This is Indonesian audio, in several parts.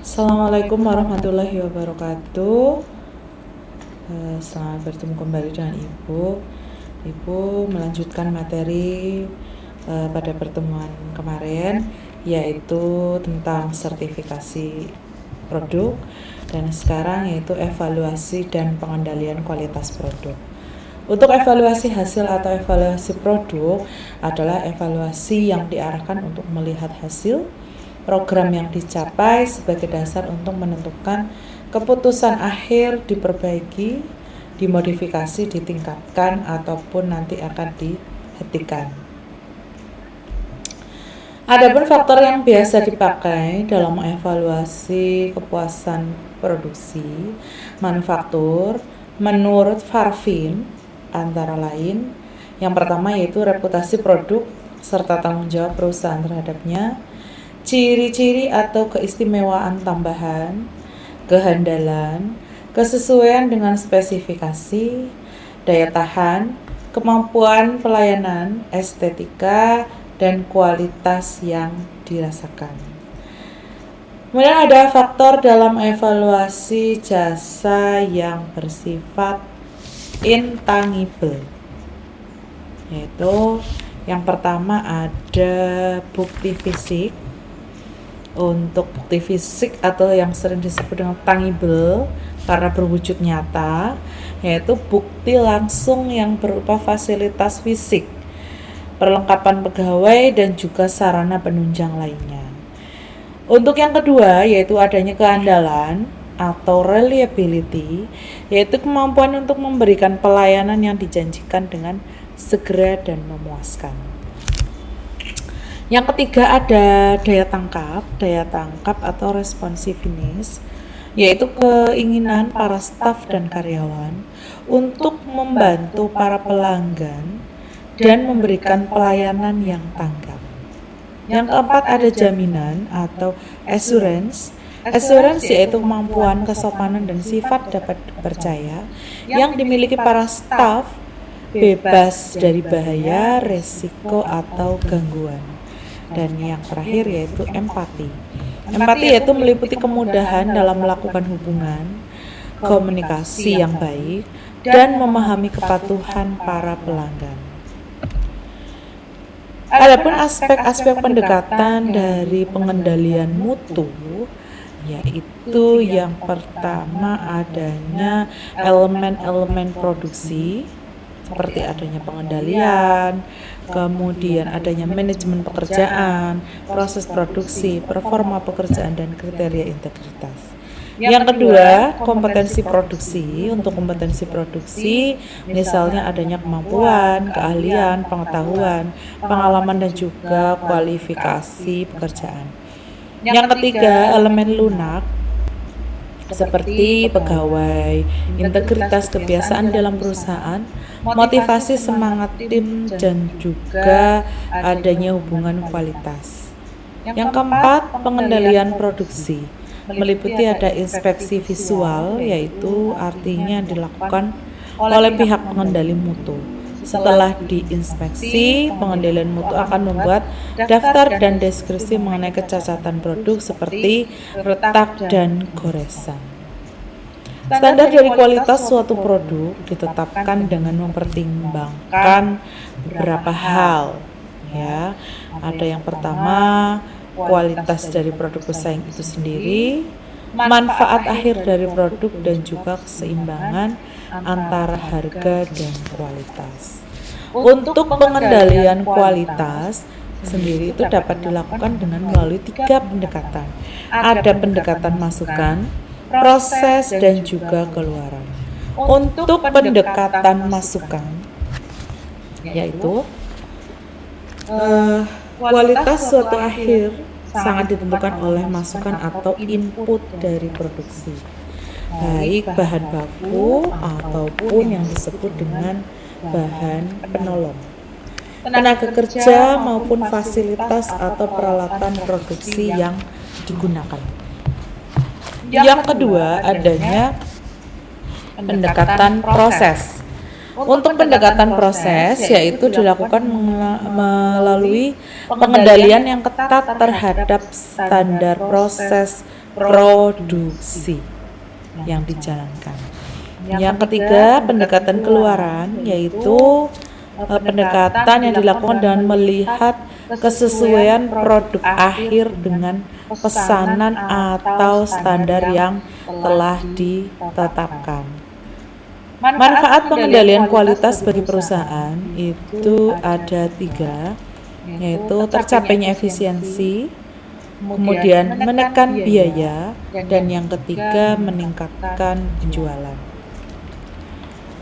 Assalamualaikum warahmatullahi wabarakatuh. Selamat bertemu kembali dengan Ibu. Ibu melanjutkan materi pada pertemuan kemarin, yaitu tentang sertifikasi produk, dan sekarang yaitu evaluasi dan pengendalian kualitas produk. Untuk evaluasi hasil atau evaluasi produk adalah evaluasi yang diarahkan untuk melihat hasil program yang dicapai sebagai dasar untuk menentukan keputusan akhir diperbaiki, dimodifikasi, ditingkatkan, ataupun nanti akan dihentikan. Adapun faktor yang biasa dipakai dalam mengevaluasi kepuasan produksi manufaktur menurut Farvin antara lain, yang pertama yaitu reputasi produk serta tanggung jawab perusahaan terhadapnya, ciri-ciri atau keistimewaan tambahan, kehandalan, kesesuaian dengan spesifikasi, daya tahan, kemampuan pelayanan, estetika, dan kualitas yang dirasakan. Kemudian ada faktor dalam evaluasi jasa yang bersifat intangible, yaitu yang pertama ada bukti fisik. Untuk bukti fisik atau yang sering disebut dengan tangible karena berwujud nyata, yaitu bukti langsung yang berupa fasilitas fisik, perlengkapan pegawai, dan juga sarana penunjang lainnya. Untuk yang kedua yaitu adanya keandalan atau reliability, yaitu kemampuan untuk memberikan pelayanan yang dijanjikan dengan segera dan memuaskan. Yang ketiga ada daya tangkap atau responsiveness, yaitu keinginan para staf dan karyawan untuk membantu para pelanggan dan memberikan pelayanan yang tanggap. Yang keempat ada jaminan atau assurance. Assurance yaitu kemampuan, kesopanan, dan sifat dapat dipercaya yang dimiliki para staf bebas dari bahaya, resiko, atau gangguan. Dan yang terakhir yaitu empati. Empati yaitu meliputi kemudahan dalam melakukan hubungan, komunikasi yang baik, dan memahami kepatuhan para pelanggan. Adapun aspek-aspek pendekatan dari pengendalian mutu, yaitu yang pertama adanya elemen-elemen produksi, seperti adanya pengendalian, kemudian adanya manajemen pekerjaan, proses produksi, performa pekerjaan, dan kriteria integritas. Yang kedua, kompetensi produksi. Untuk kompetensi produksi, misalnya adanya kemampuan, keahlian, pengetahuan, pengalaman, dan juga kualifikasi pekerjaan. Yang ketiga, elemen lunak, seperti pegawai, integritas kebiasaan dalam perusahaan, motivasi semangat tim, dan juga adanya hubungan kualitas. Yang keempat, pengendalian produksi, meliputi ada inspeksi visual, yaitu artinya dilakukan oleh pihak pengendali mutu. Setelah diinspeksi, pengendalian mutu akan membuat daftar dan deskripsi mengenai kecacatan produk seperti retak dan goresan. Standar dari kualitas suatu produk ditetapkan dengan mempertimbangkan beberapa hal, ya. Ada yang pertama, kualitas dari produk pesaing itu sendiri, manfaat akhir dari produk, dan juga keseimbangan antara harga dan kualitas. Untuk pengendalian kualitas sendiri itu dapat dilakukan dengan melalui 3 pendekatan. Ada pendekatan masukan, proses, dan juga keluaran. Untuk pendekatan masukan, yaitu kualitas suatu akhir sangat ditentukan oleh masukan atau input dari produksi, baik bahan baku ataupun yang disebut dengan bahan penolong, tenaga kerja maupun fasilitas atau peralatan produksi yang digunakan. Yang kedua adanya pendekatan proses. Untuk pendekatan proses yaitu dilakukan melalui pengendalian yang ketat terhadap standar proses produksi yang dijalankan. Yang ketiga, pendekatan keluaran, yaitu pendekatan yang dilakukan dengan melihat kesesuaian produk akhir dengan pesanan atau standar yang telah ditetapkan. Manfaat pengendalian kualitas bagi perusahaan itu ada 3, yaitu tercapainya efisiensi, kemudian menekan biaya, dan yang ketiga meningkatkan penjualan.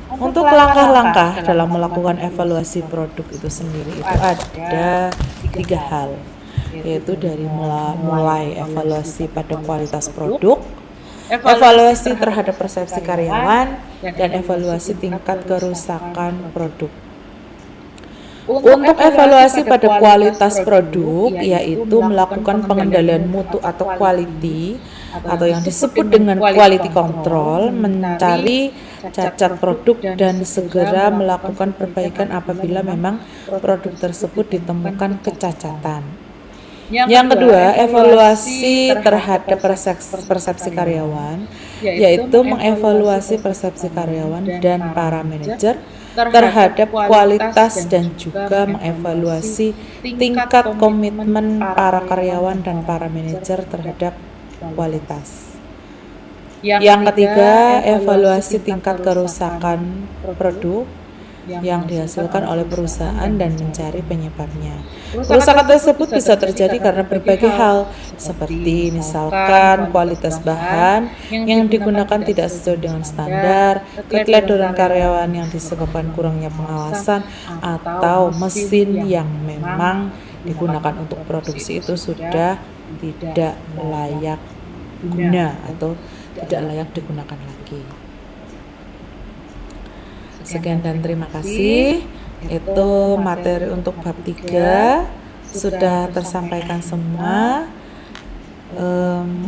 Untuk langkah-langkah dalam melakukan evaluasi produk itu sendiri itu ada 3 hal, yaitu dari mulai evaluasi pada kualitas produk, evaluasi terhadap persepsi karyawan, dan evaluasi tingkat kerusakan produk. Untuk evaluasi pada kualitas produk, yaitu melakukan pengendalian mutu atau quality, atau yang disebut dengan quality control, mencari cacat produk dan segera melakukan perbaikan apabila memang produk tersebut ditemukan kecacatan. Yang kedua, evaluasi terhadap persepsi karyawan, yaitu mengevaluasi persepsi karyawan dan para manajer terhadap kualitas dan juga mengevaluasi tingkat komitmen para karyawan dan para manajer terhadap kualitas. Yang ketiga, evaluasi tingkat kerusakan produk yang dihasilkan oleh perusahaan dan mencari penyebabnya. Kerusakan tersebut bisa terjadi karena berbagai hal, seperti misalkan kualitas bahan yang digunakan tidak sesuai dengan standar, keteledoran karyawan yang disebabkan kurangnya pengawasan, atau mesin yang memang digunakan untuk produksi itu sudah tidak layak guna atau tidak layak digunakan lagi. Sekian dan terima kasih. Itu materi untuk bab 3 sudah tersampaikan semua.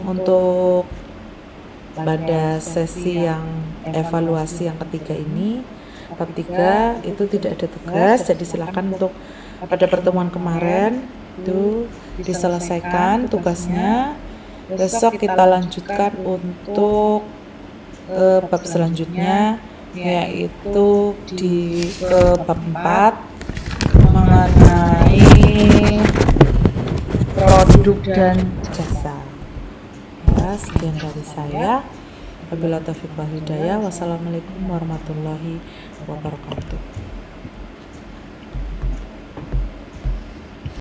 Untuk pada sesi yang evaluasi yang ketiga ini, bab 3 itu tidak ada tugas, jadi silakan untuk pada pertemuan kemarin itu diselesaikan tugasnya. Besok kita lanjutkan untuk bab selanjutnya, yaitu di bab 4 mengenai produk dan jasa. Ya, sekian dari saya. Wabillahi taufiq wal hidayah. Wassalamualaikum warahmatullahi wabarakatuh.